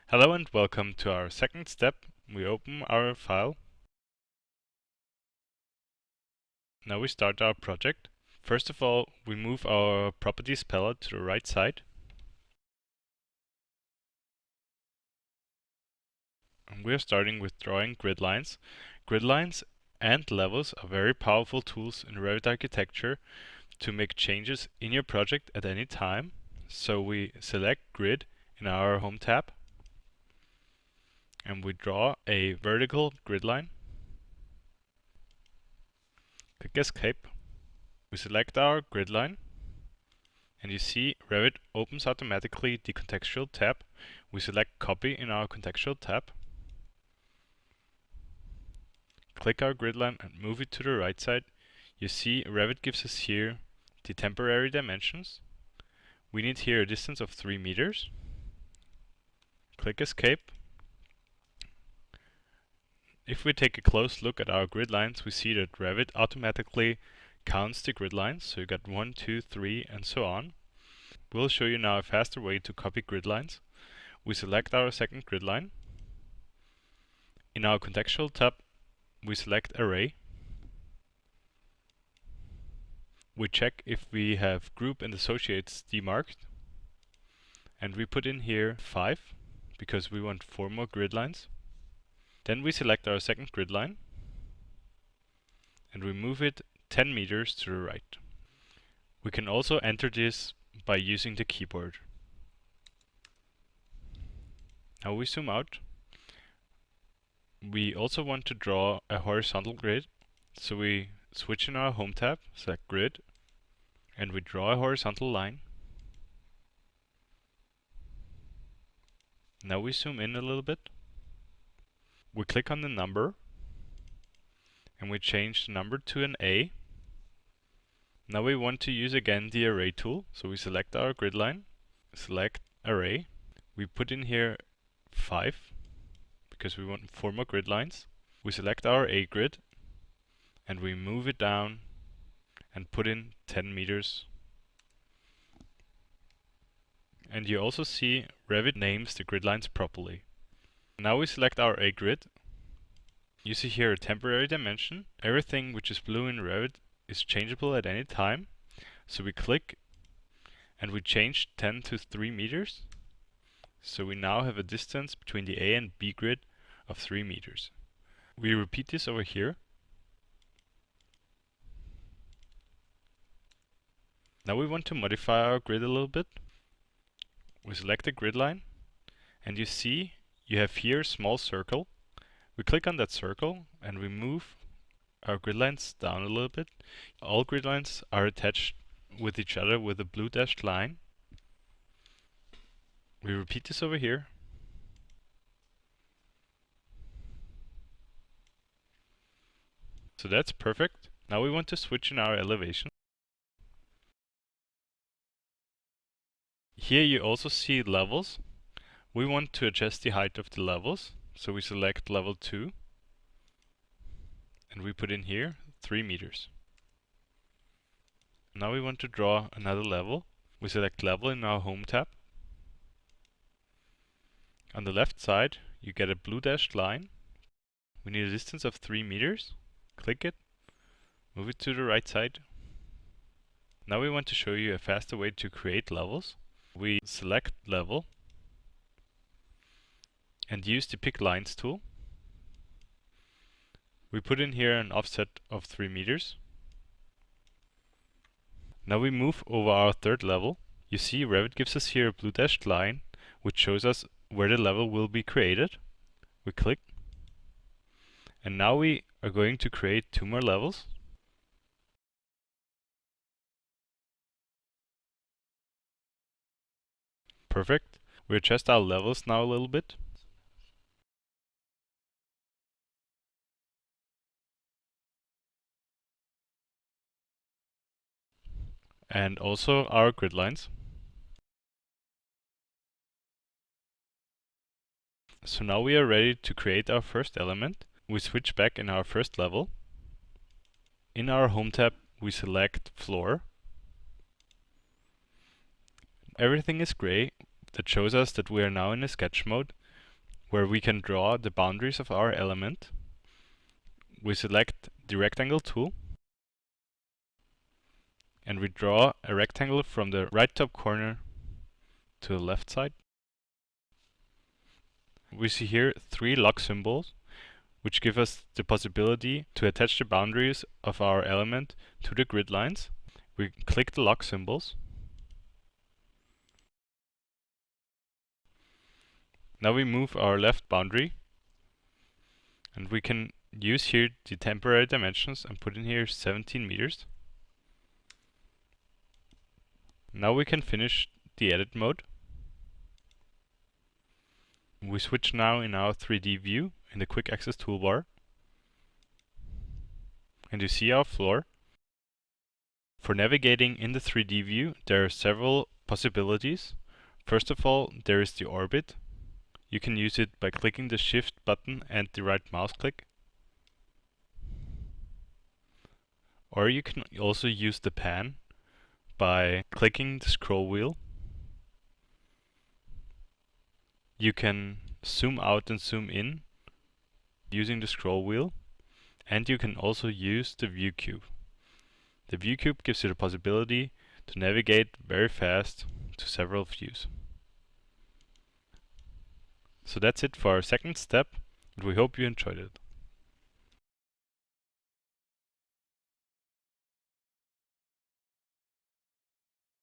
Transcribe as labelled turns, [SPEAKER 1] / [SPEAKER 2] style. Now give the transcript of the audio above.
[SPEAKER 1] Hello and welcome to our second step. We open our file. Now we start our project. First of all, we move our properties palette to the right side. And we are starting with drawing grid lines. Grid lines and levels are very powerful tools in Rivet Architecture to make changes in your project at any time. So we select Grid in our Home tab and we draw a vertical grid line. Click Escape. We select our grid line and you see Revit opens automatically the contextual tab. We select Copy in our contextual tab. Click our grid line and move it to the right side. You see Revit gives us here the temporary dimensions. We need here a distance of 3 meters. Click Escape. If we take a close look at our grid lines, we see that Revit automatically counts the grid lines. So you got 1, 2, 3 and so on. We'll show you now a faster way to copy grid lines. We select our second grid line. In our contextual tab, we select Array. We check if we have Group and Associates demarked. And we put in here 5, because we want 4 more grid lines. Then we select our second grid line. And we move it 10 meters to the right. We can also enter this by using the keyboard. Now we zoom out. We also want to draw a horizontal grid, so we switch in our Home tab, select Grid, and we draw a horizontal line. Now we zoom in a little bit. We click on the number, and we change the number to an A. Now we want to use again the Array tool, so we select our grid line, select Array. We put in here 5, because we want 4 more grid lines. We select our A grid and we move it down and put in 10 meters. And you also see Revit names the grid lines properly. Now we select our A grid. You see here a temporary dimension. Everything which is blue in Revit is changeable at any time. So we click and we change 10 to 3 meters. So we now have a distance between the A and B grid of 3 meters. We repeat this over here. Now we want to modify our grid a little bit. We select the grid line and you see you have here a small circle. We click on that circle and we move our grid lines down a little bit. All grid lines are attached with each other with a blue dashed line. We repeat this over here. So that's perfect. Now we want to switch in our elevation. Here you also see levels. We want to adjust the height of the levels. So we select level 2. And we put in here 3 meters. Now we want to draw another level. We select level in our Home tab. On the left side, you get a blue dashed line. We need a distance of 3 meters. Click it, move it to the right side. Now we want to show you a faster way to create levels. We select level and use the Pick Lines tool. We put in here an offset of 3 meters. Now we move over our third level. You see Revit gives us here a blue dashed line which shows us where the level will be created. We click and now we are going to create 2 more levels. Perfect. We adjust our levels now a little bit. And also our grid lines. So now we are ready to create our first element. We switch back in our first level. In our Home tab, we select Floor. Everything is gray. That shows us that we are now in a sketch mode. where we can draw the boundaries of our element. We select the rectangle tool and we draw a rectangle from the right top corner to the left side. We see here 3 lock symbols, which give us the possibility to attach the boundaries of our element to the grid lines. We click the lock symbols. Now we move our left boundary, and we can use here the temporary dimensions and put in here 17 meters. Now we can finish the edit mode. We switch now in our 3D view in the quick access toolbar. And you see our floor. For navigating in the 3D view, there are several possibilities. First of all, there is the orbit. You can use it by clicking the Shift button and the right mouse click. Or you can also use the pan by clicking the scroll wheel. You can zoom out and zoom in using the scroll wheel, and you can also use the view cube. The view cube gives you the possibility to navigate very fast to several views. So that's it for our second step, and we hope you enjoyed it.